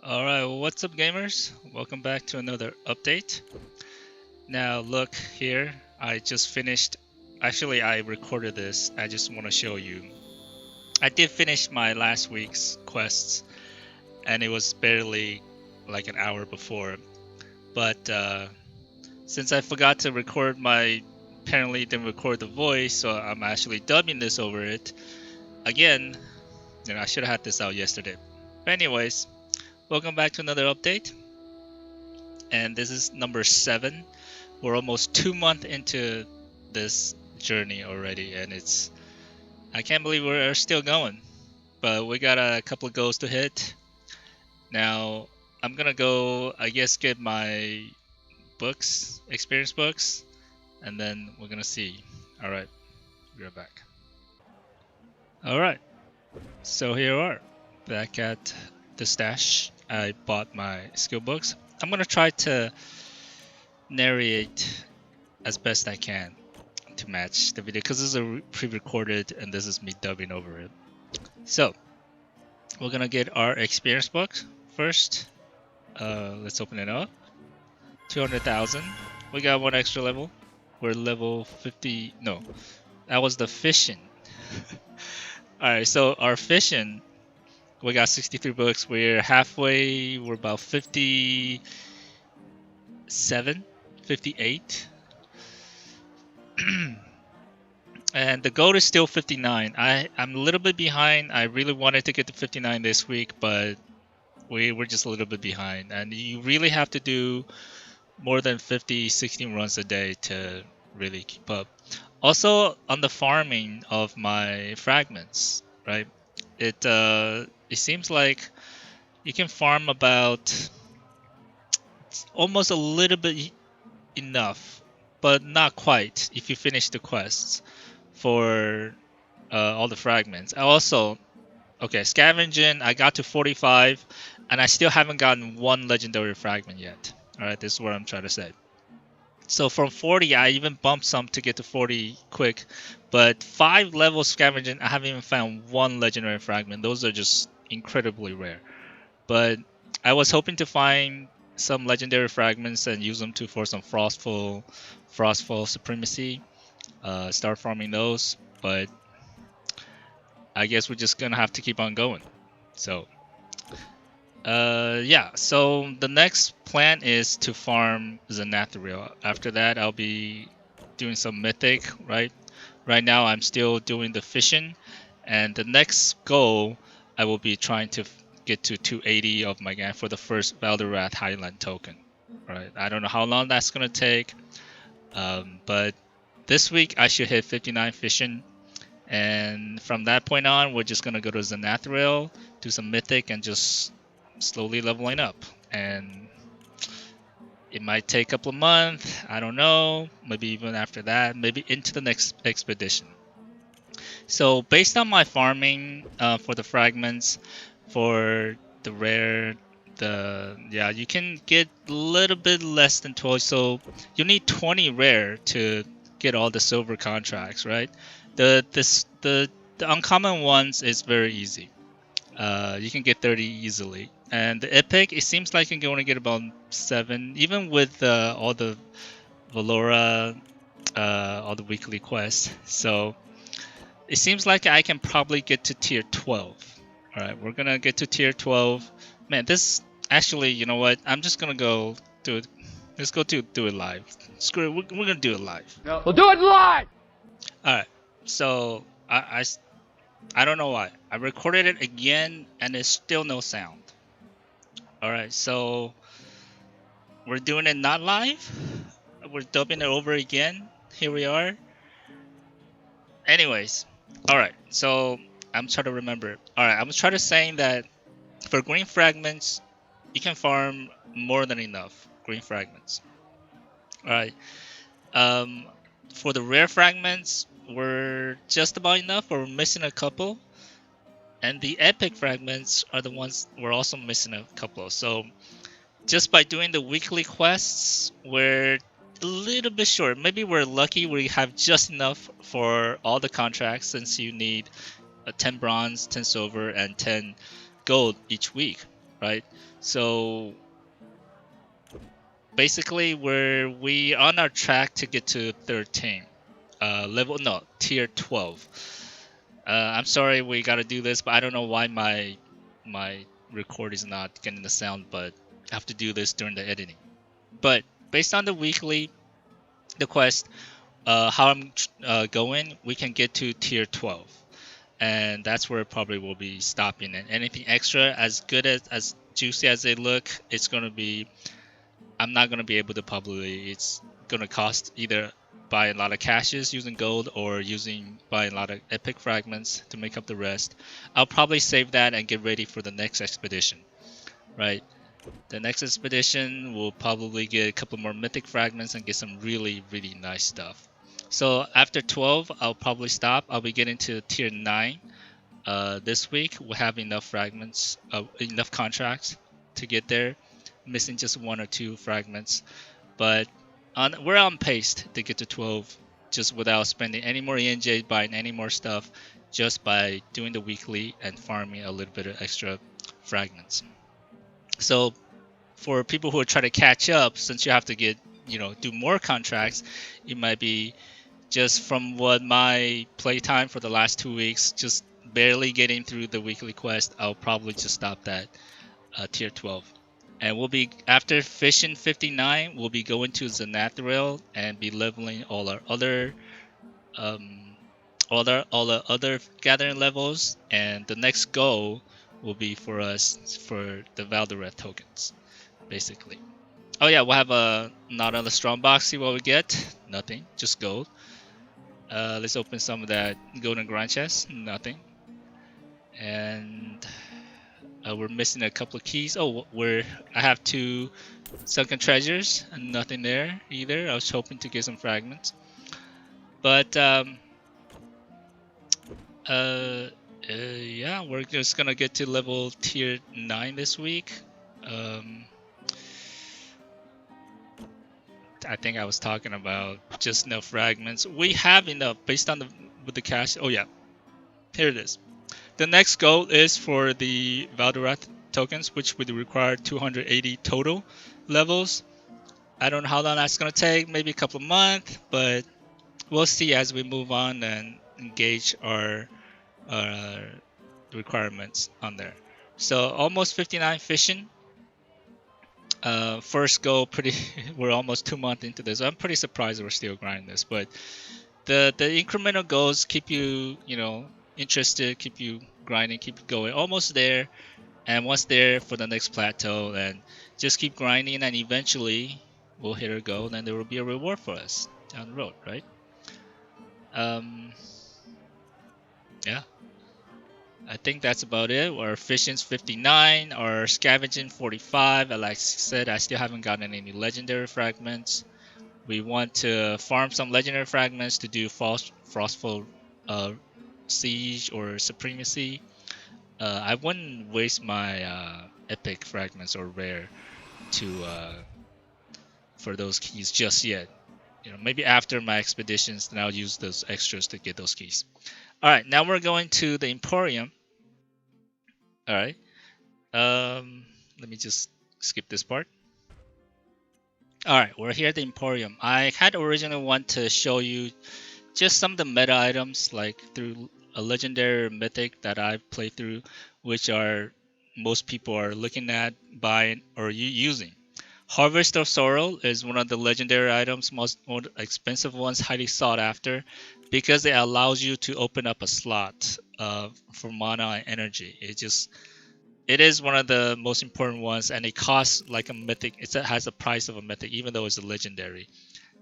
Alright, what's up gamers? Welcome back to another update. Now look here, I just finished, actually I recorded this, I just want to show you. I did finish my last week's quests and it was barely like an hour before. But since I forgot to record apparently didn't record the voice, so I'm actually dubbing this over it. Again, I should have had this out yesterday. But anyways, welcome back to another update, and this is number 7. We're almost 2 months into this journey already, and I can't believe we're still going. But we got a couple of goals to hit. Now, I'm gonna go, I guess, get my experience books, and then we're gonna see. Alright, we're back. Alright, so here we are, back at the stash. I bought my skill books. I'm gonna try to narrate as best I can to match the video because this is pre-recorded and this is me dubbing over it. So we're gonna get our experience book first. Let's open it up. 200,000. We got one extra level. We're level 50. No, that was the fishing. Alright, so our fishing, we got 63 books. We're halfway. We're about 57, 58. And the goal is still 59. I'm a little bit behind. I really wanted to get to 59 this week, but we're just a little bit behind. And you really have to do more than 50, 16 runs a day to really keep up. Also, on the farming of my fragments, right? It seems like you can farm about almost a little bit enough, but not quite if you finish the quests for all the fragments. Okay, scavenging, I got to 45 and I still haven't gotten one legendary fragment yet. Alright, this is what I'm trying to say. So from 40, I even bumped some to get to 40 quick, but 5 levels scavenging, I haven't even found one legendary fragment. Those are just incredibly rare. But I was hoping to find some legendary fragments and use them for some frostfall supremacy. Start farming those, but I guess we're just gonna have to keep on going. So yeah, so the next plan is to farm Xanathriel. After that, I'll be doing some mythic, right? Right now, I'm still doing the fishing, and the next goal, I will be trying to get to 280 of my gang for the first Valdorath Highland token. Right? I don't know how long that's gonna take, but this week I should hit 59 fishing, and from that point on, we're just gonna go to Xanathriel, do some mythic, and just slowly leveling up. And it might take a couple of months, I don't know, maybe even after that, maybe into the next expedition. So based on my farming for the fragments, for the rare, you can get a little bit less than 12, so you need 20 rare to get all the silver contracts, right? The uncommon ones is very easy. You can get 30 easily. And the epic, it seems like you can only get about 7, even with all the Valora, all the weekly quests. So it seems like I can probably get to tier 12. Alright, we're gonna get to tier 12. Man, this actually, you know what? I'm just gonna go do it. Let's go do it live. Screw it, we're gonna do it live. No. We'll do it live! Alright, so I don't know why. I recorded it again and there's still no sound. Alright, so we're doing it not live. We're dubbing it over again. Here we are. Anyways, alright, so I'm trying to remember. Alright, I was trying to say that for green fragments, you can farm more than enough green fragments. Alright, for the rare fragments, we're just about enough, or we're missing a couple. And the epic fragments are the ones we're also missing a couple of. So just by doing the weekly quests, we're a little bit short. Maybe we're lucky we have just enough for all the contracts, since you need 10 bronze, 10 silver, and 10 gold each week. right? So basically, we on our track to get to 13, level no tier 12. I'm sorry we got to do this, but I don't know why my record is not getting the sound, but I have to do this during the editing. But based on the weekly, the quest, how I'm going, we can get to tier 12, and that's where probably we'll be stopping. And anything extra, as good as juicy as they look, it's gonna be. I'm not gonna be able to probably. It's gonna cost either buying a lot of caches using gold or using buying a lot of epic fragments to make up the rest. I'll probably save that and get ready for the next expedition, right? The next expedition will probably get a couple more mythic fragments and get some really, really nice stuff. So after 12, I'll probably stop. I'll be getting to tier 9 this week. We'll have enough fragments, enough contracts to get there. Missing just one or two fragments, but we're on pace to get to 12 just without spending any more ENJ, buying any more stuff, just by doing the weekly and farming a little bit of extra fragments. So for people who are trying to catch up, since you have to get, do more contracts, it might be just from what my playtime for the last 2 weeks, just barely getting through the weekly quest. I'll probably just stop that tier 12. And we'll be, after fishing 59, we'll be going to Zanathril and be leveling all our other all the other gathering levels. And the next goal will be for us for the Valdoreth tokens, basically. Oh yeah, we'll have a not on the strong box. See what we get. Nothing, just gold. Let's open some of that golden grind chest. Nothing. And we're missing a couple of keys. Oh, I have 2 sunken treasures and nothing there either. I was hoping to get some fragments, but yeah, we're just gonna get to level tier 9 this week. I think I was talking about just no fragments. We have enough based on with the cash. Oh yeah, here it is. The next goal is for the Valdorath tokens, which would require 280 total levels. I don't know how long that's going to take, maybe a couple of months, but we'll see as we move on and engage our requirements on there. So almost 59 fishing. First goal, we're almost 2 months into this. I'm pretty surprised we're still grinding this, but the incremental goals keep you, interested, keep you grinding, keep you going. Almost there, and once there for the next plateau, and just keep grinding, and eventually we'll hit our goal, and then there will be a reward for us down the road, right? Yeah, I think that's about it. Our fishing's 59, our scavenging 45. Like I said, I still haven't gotten any legendary fragments. We want to farm some legendary fragments to do Frostful Siege or Supremacy. I wouldn't waste my epic fragments or rare to for those keys just yet. Maybe after my expeditions, then I'll use those extras to get those keys. All right, now we're going to the Emporium. All right. Let me just skip this part. All right, we're here at the Emporium. I had originally want to show you just some of the meta items, like through a legendary mythic that I've played through, which are most people are looking at, buying, or using. Harvest of Sorrow is one of the legendary items, most expensive ones, highly sought after, because it allows you to open up a slot for mana and energy. It is one of the most important ones, and it costs like a mythic. It has the price of a mythic, even though it's a legendary.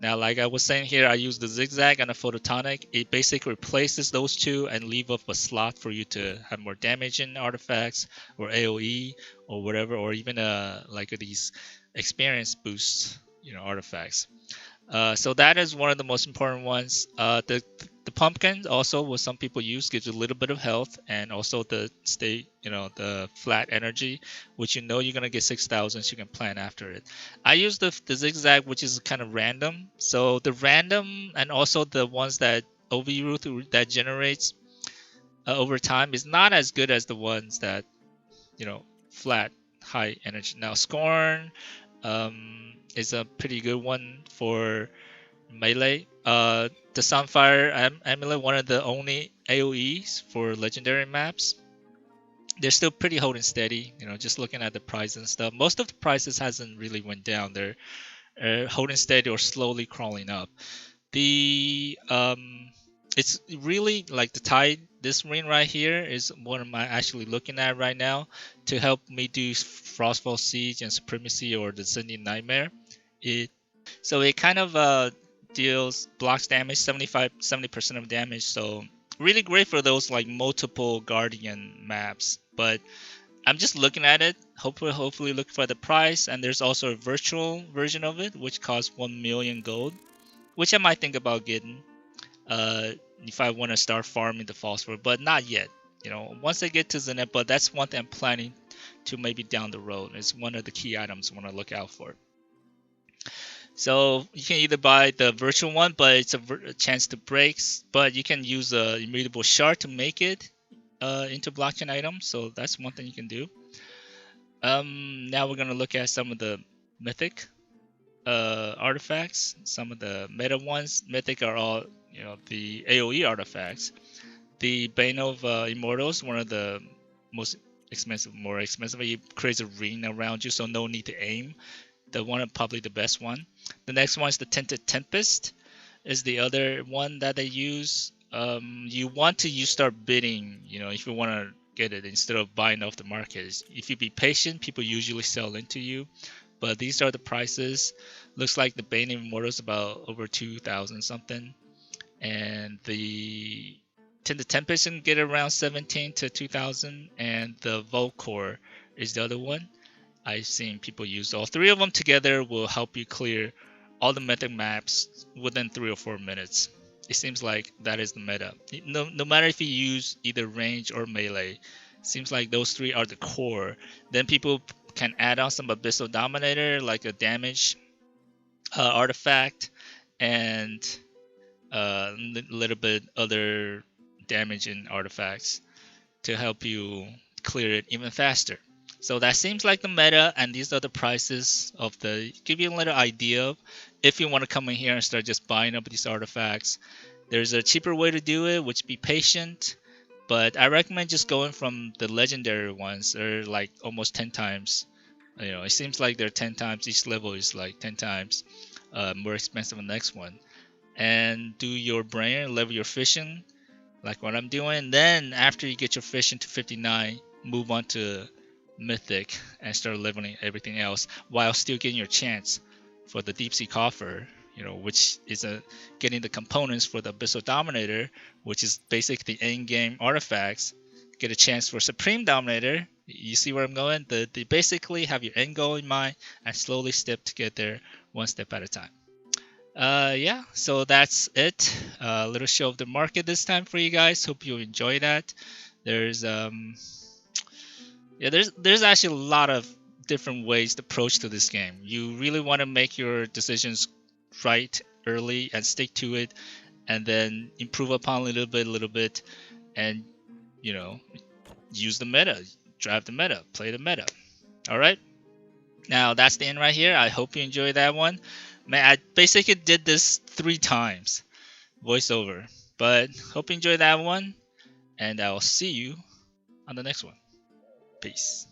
Now, like I was saying here, I use the zigzag and a phototonic. It basically replaces those two and leave up a slot for you to have more damage in artifacts or AoE or whatever, or even like these experience boosts, artifacts. So that is one of the most important ones. The pumpkin also, what some people use, gives you a little bit of health, and also the the flat energy, which you're gonna get 6,000, so you can plan after it. I use the zigzag, which is kind of random. So the random and also the ones that OV route that generates over time is not as good as the ones that flat high energy. Now Scorn is a pretty good one for melee. The Sunfire Amulet, one of the only AoEs for legendary maps. They're still pretty holding steady. Just looking at the price and stuff. Most of the prices hasn't really went down. They're holding steady or slowly crawling up. It's really like the tide. This ring right here is what I'm actually looking at right now to help me do Frostfall Siege and Supremacy or the Sending Nightmare. It kind of blocks damage, 70% of damage. So really great for those like multiple Guardian maps. But I'm just looking at it. Hopefully look for the price. And there's also a virtual version of it, which costs 1 million gold, which I might think about getting. If I want to start farming the phosphor, but not yet. Once I get to Zenith, but that's one thing I'm planning to maybe down the road. It's one of the key items I want to look out for. So you can either buy the virtual one, but it's a chance to break. But you can use a immutable shard to make it into blockchain item. So that's one thing you can do. Now we're gonna look at some of the mythic artifacts. Some of the meta ones. Mythic are all the AoE artifacts. The Bane of Immortals, one of the more expensive. It creates a ring around you, so no need to aim. The one probably the best one. The next one is the Tinted Tempest, is the other one that they use. You want to start bidding, if you want to get it instead of buying off the market. If you be patient, people usually sell into you. But these are the prices. Looks like the Bane of Immortals about over 2,000 something, and the Tinted Tempest can get around 17 to 2,000, and the Volcore is the other one. I've seen people use all three of them together will help you clear all the mythic maps within 3 or 4 minutes. It seems like that is the meta. No matter if you use either range or melee, seems like those three are the core. Then people can add on some Abyssal Dominator, like a damage artifact, and a little bit other damaging artifacts to help you clear it even faster. So that seems like the meta, and these are the prices of give you a little idea of if you want to come in here and start just buying up these artifacts. There's a cheaper way to do it, which be patient, but I recommend just going from the legendary ones. They're like almost 10 times. It seems like they're 10 times. Each level is like 10 times more expensive than the next one. And do your brain, level your fishing, like what I'm doing. Then after you get your fishing to 59, move on to Mythic and start leveling everything else while still getting your chance for the Deep Sea Coffer, which is getting the components for the Abyssal Dominator, which is basically the end game artifacts. Get a chance for Supreme Dominator. You see where I'm going? They basically have your end goal in mind and slowly step to get there, one step at a time. Yeah, so that's it. A little show of the market this time for you guys. Hope you enjoy that. There's there's actually a lot of different ways to approach to this game. You really want to make your decisions right early and stick to it, and then improve upon a little bit, and use the meta, drive the meta, play the meta. All right. Now that's the end right here. I hope you enjoyed that one. Man, I basically did this 3 times, voiceover. But hope you enjoyed that one, and I'll see you on the next one. Peace.